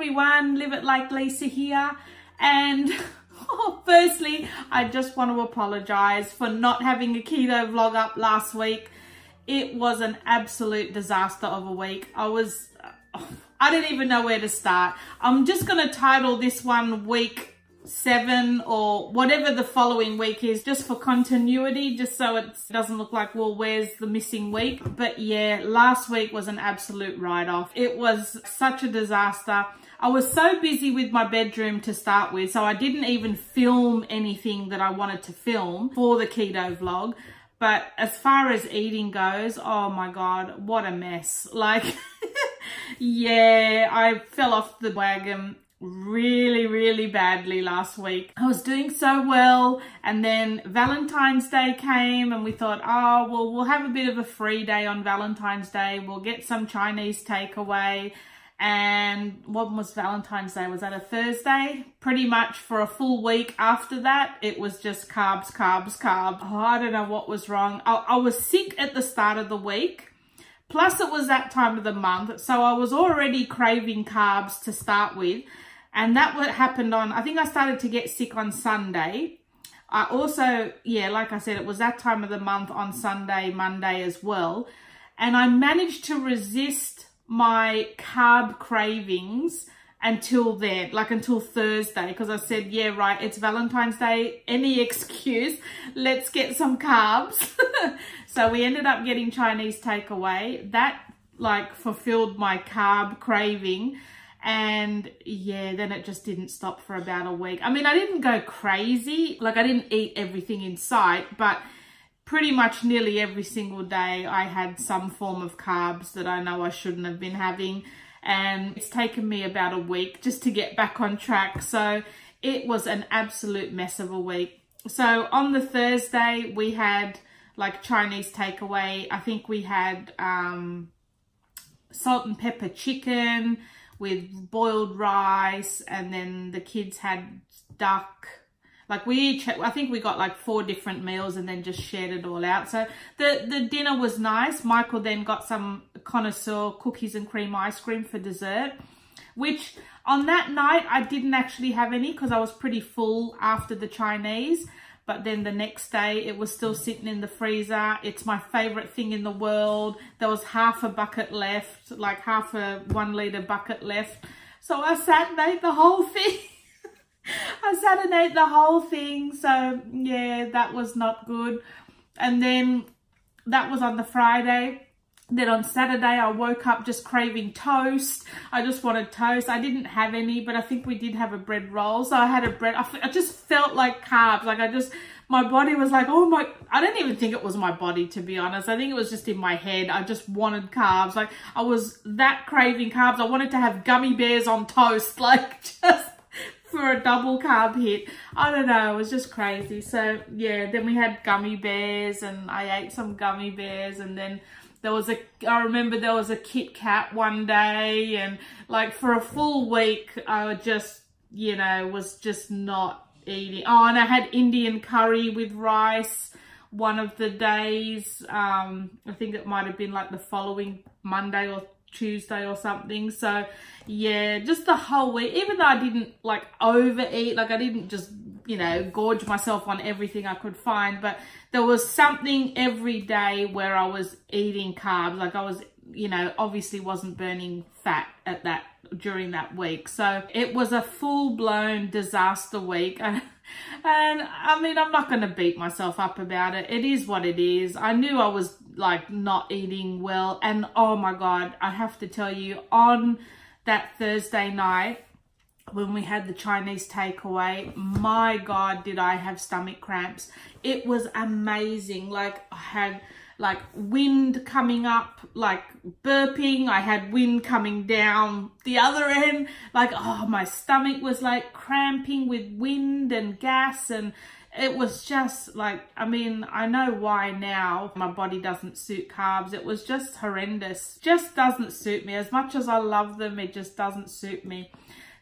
everyone, Live It Like Lisa here, and firstly I just want to apologize for not having a keto vlog up last week. It was an absolute disaster of a week. I didn't even know where to start. I'm just going to title this one week 7 or whatever the following week is, just for continuity, just so it doesn't look like, well, where's the missing week? But yeah, last week was an absolute write-off. It was such a disaster. I was so busy with my bedroom to start with, so I didn't even film anything that I wanted to film for the keto vlog. But as far as eating goes, oh my God, what a mess. Like, yeah, I fell off the wagon really badly last week. I was doing so well, and then Valentine's Day came and we thought, oh well, we'll have a bit of a free day on Valentine's Day, we'll get some Chinese takeaway. And what was Valentine's Day? Was that a Thursday? Pretty much for a full week after that, it was just carbs. Oh, I don't know what was wrong. I was sick at the start of the week. Plus it was that time of the month, so I was already craving carbs to start with. And that what happened on, I think I started to get sick on Sunday. I also, yeah, like I said, it was that time of the month on Sunday, Monday as well. And I managed to resist my carb cravings until then, like until Thursday, because I said, yeah, right, it's Valentine's Day, any excuse, let's get some carbs. So we ended up getting Chinese takeaway. That like fulfilled my carb craving. And yeah, then it just didn't stop for about a week. I mean, I didn't go crazy. Like I didn't eat everything in sight, but pretty much nearly every single day I had some form of carbs that I know I shouldn't have been having. And it's taken me about a week just to get back on track. So it was an absolute mess of a week. So on the Thursday, we had like Chinese takeaway. I think we had salt and pepper chicken with boiled rice, and then the kids had duck. Like we each, I think we got like 4 different meals and then just shared it all out. So the dinner was nice. Michael then got some connoisseur cookies and cream ice cream for dessert, which on that night I didn't actually have any because I was pretty full after the Chinese. But then the next day it was still sitting in the freezer. It's my favorite thing in the world. There was half a bucket left, like half a 1 litre bucket left. So I sat and ate the whole thing. I sat and ate the whole thing. So yeah, that was not good. And then that was on the Friday. Then on Saturday, I woke up just craving toast. I just wanted toast. I didn't have any, but I think we did have a bread roll. So I had a bread. I just felt like carbs. Like my body was like, oh my, I don't even think it was my body, to be honest. I think it was just in my head. I just wanted carbs. Like I was that craving carbs. I wanted to have gummy bears on toast, like just for a double carb hit. I don't know, it was just crazy. So yeah, then we had gummy bears and I ate some gummy bears, and then I remember there was a Kit Kat one day, and like for a full week, I just, you know, was just not eating. Oh, and I had Indian curry with rice one of the days. I think it might have been like the following Monday or Tuesday or something. So yeah, just the whole week, even though I didn't like overeat, like I didn't just, you know, gorge myself on everything I could find, but there was something every day where I was eating carbs. Like I was, you know, obviously wasn't burning fat during that week. So it was a full-blown disaster week. And I mean, I'm not going to beat myself up about it. It is what it is. I knew I was like not eating well. And oh my God, I have to tell you, on that Thursday night, when we had the Chinese takeaway, my God, did I have stomach cramps. It was amazing. Like I had like wind coming up, like burping. I had wind coming down the other end. Like, oh, my stomach was like cramping with wind and gas, and it was just like, I mean, I know why now my body doesn't suit carbs. It was just horrendous. Just doesn't suit me. As much as I love them, it just doesn't suit me.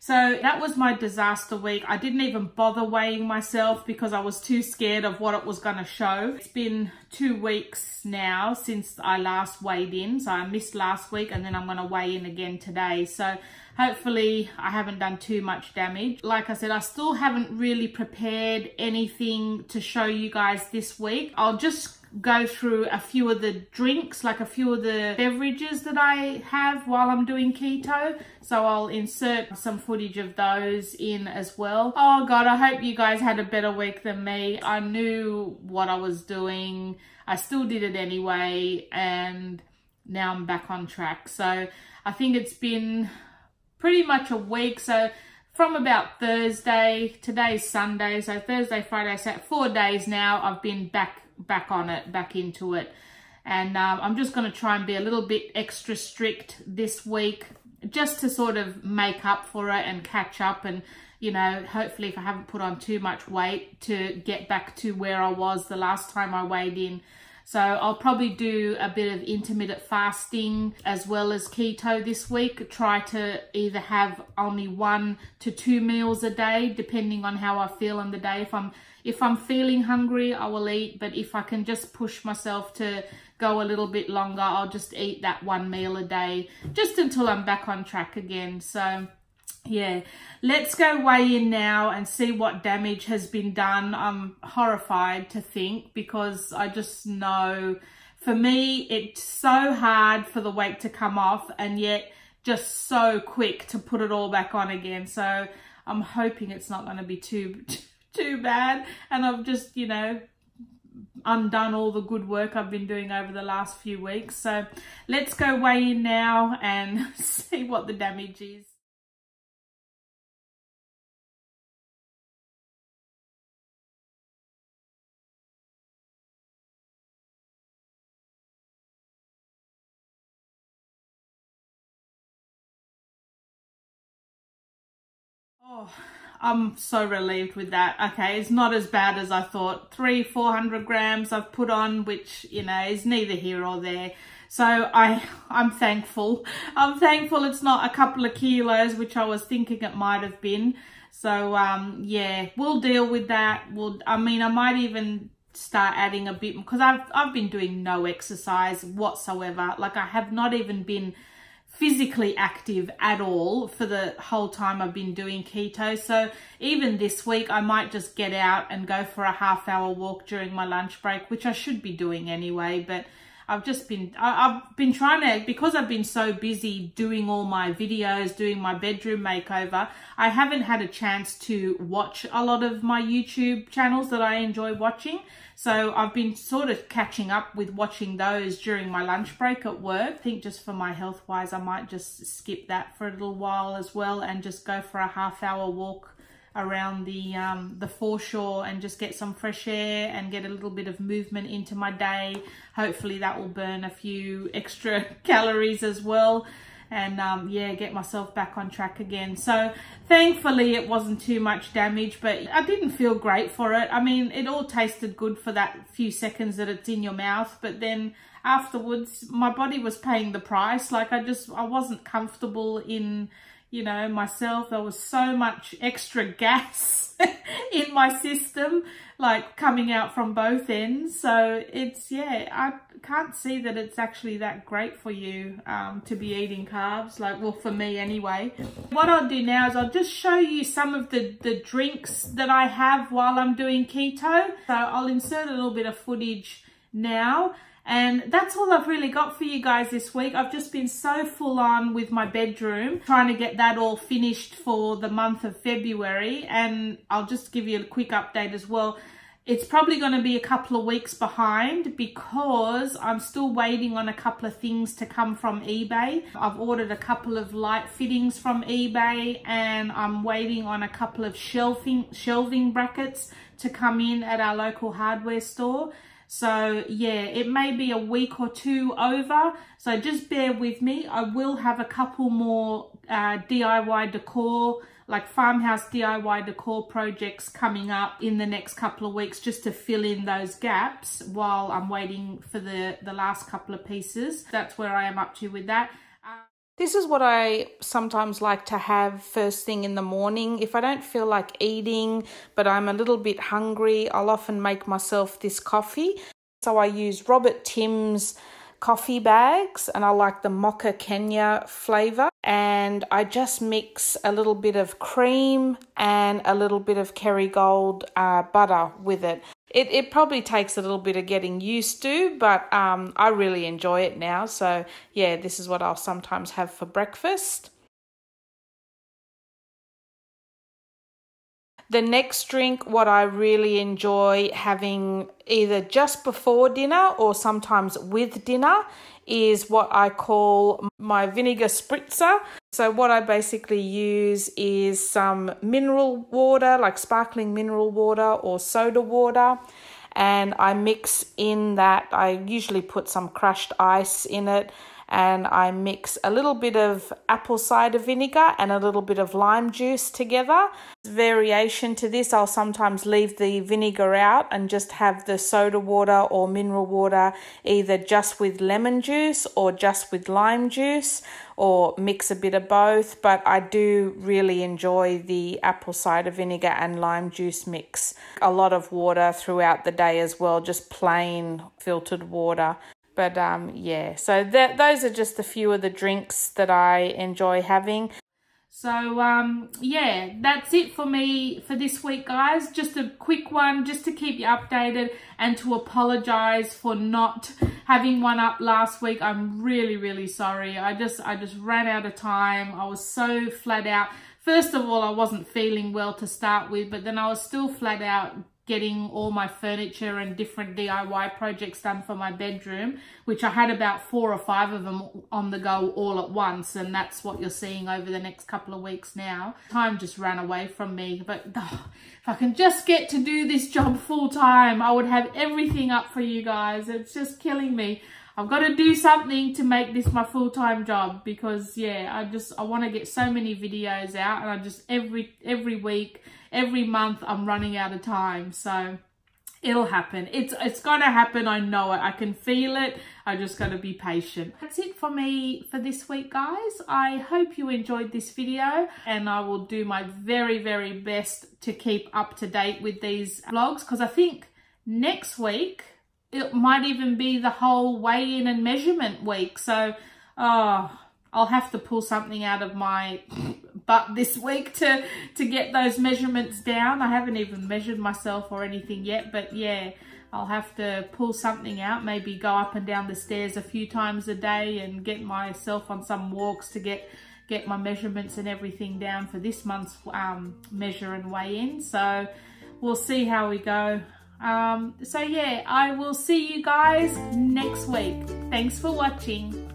So that was my disaster week. I didn't even bother weighing myself because I was too scared of what it was going to show. It's been 2 weeks now since I last weighed in. So I missed last week and then I'm going to weigh in again today. So hopefully I haven't done too much damage. Like I said, I still haven't really prepared anything to show you guys this week. I'll just go through a few of the drinks, like a few of the beverages that I have while I'm doing keto. So I'll insert some footage of those in as well. Oh God, I hope you guys had a better week than me. I knew what I was doing. I still did it anyway, and now I'm back on track. So I think it's been pretty much a week. So from about Thursday, today's Sunday, so Thursday, Friday, Saturday, 4 days now, I've been back on it, back into it. And I'm just going to try and be a little bit extra strict this week, just to sort of make up for it and catch up, and you know, hopefully if I haven't put on too much weight, to get back to where I was the last time I weighed in. So I'll probably do a bit of intermittent fasting as well as keto this week. Try to either have only 1 to 2 meals a day, depending on how I feel on the day. If I'm feeling hungry, I will eat, but if I can just push myself to go a little bit longer, I'll just eat that 1 meal a day, just until I'm back on track again. So yeah, let's go weigh in now and see what damage has been done. I'm horrified to think, because I just know, for me, it's so hard for the weight to come off and yet just so quick to put it all back on again. So I'm hoping it's not going to be too bad, and I've just, you know, undone all the good work I've been doing over the last few weeks. So let's go weigh in now and see what the damage is. Oh, I'm so relieved with that. Okay, it's not as bad as I thought. 300-400 grams I've put on, which, you know, is neither here or there. So I'm thankful. I'm thankful it's not a couple of kilos, which I was thinking it might have been. So yeah, we'll deal with that. I mean, I might even start adding a bit, because I've been doing no exercise whatsoever. Like, I have not even been physically active at all for the whole time I've been doing keto. So even this week, I might just get out and go for a half-hour walk during my lunch break, which I should be doing anyway. But I've been trying to, because I've been so busy doing all my videos, doing my bedroom makeover, I haven't had a chance to watch a lot of my YouTube channels that I enjoy watching. So I've been sort of catching up with watching those during my lunch break at work. I think just for my health wise, I might just skip that for a little while as well, and just go for a half-hour walk around the foreshore and just get some fresh air and get a little bit of movement into my day. Hopefully that will burn a few extra calories as well, and yeah, get myself back on track again. So thankfully it wasn't too much damage, but I didn't feel great for it. I mean, it all tasted good for that few seconds that it's in your mouth, but then afterwards my body was paying the price. Like, I wasn't comfortable in, you know, myself. There was so much extra gas in my system, like coming out from both ends. So it's, yeah, I can't see that it's actually that great for you to be eating carbs. Like, well, for me anyway. What I'll do now is I'll just show you some of the drinks that I have while I'm doing keto. So I'll insert a little bit of footage now. And that's all I've really got for you guys this week. I've just been so full on with my bedroom, trying to get that all finished for the month of February. And I'll just give you a quick update as well. It's probably going to be a couple of weeks behind, because I'm still waiting on a couple of things to come from eBay. I've ordered a couple of light fittings from eBay, and I'm waiting on a couple of shelving brackets to come in at our local hardware store. So yeah, it may be a week or two over, so just bear with me. I will have a couple more DIY decor, like farmhouse DIY decor projects coming up in the next couple of weeks, just to fill in those gaps while I'm waiting for the last couple of pieces. That's where I am up to with that. This is what I sometimes like to have first thing in the morning. If I don't feel like eating, but I'm a little bit hungry, I'll often make myself this coffee. So I use Robert Tim's coffee bags, and I like the Mocha Kenya flavor. And I just mix a little bit of cream and a little bit of Kerrygold butter with it. It probably takes a little bit of getting used to, but I really enjoy it now. So yeah, this is what I'll sometimes have for breakfast. The next drink, what I really enjoy having either just before dinner or sometimes with dinner, is what I call my Vinegar Spritzer. So what I basically use is some mineral water, like sparkling mineral water or soda water, and I mix in that. I usually put some crushed ice in it, and I mix a little bit of apple cider vinegar and a little bit of lime juice together. Variation to this, I'll sometimes leave the vinegar out and just have the soda water or mineral water either just with lemon juice or just with lime juice, or mix a bit of both. But I do really enjoy the apple cider vinegar and lime juice mix. A lot of water throughout the day as well, just plain filtered water. But yeah, so those are just a few of the drinks that I enjoy having. So yeah, that's it for me for this week, guys. Just a quick one just to keep you updated and to apologize for not having one up last week. I'm really sorry. I just ran out of time. I was so flat out. First of all, I wasn't feeling well to start with, but then I was still flat out getting all my furniture and different DIY projects done for my bedroom, which I had about 4 or 5 of them on the go all at once, and that's what you're seeing over the next couple of weeks now. Time just ran away from me, but if I can just get to do this job full time, I would have everything up for you guys. It's just killing me. I've got to do something to make this my full-time job, because yeah, I want to get so many videos out, and I just every week, every month I'm running out of time. So it'll happen. It's gonna happen. I know it. I can feel it. I just gotta be patient. That's it for me for this week, guys. I hope you enjoyed this video, and I will do my very best to keep up to date with these vlogs, because I think next week it might even be the whole weigh-in and measurement week. So I'll have to pull something out of my butt this week to get those measurements down. I haven't even measured myself or anything yet, but yeah, I'll have to pull something out, maybe go up and down the stairs a few times a day and get myself on some walks to get my measurements and everything down for this month's measure and weigh-in. So we'll see how we go. So yeah, I will see you guys next week. Thanks for watching.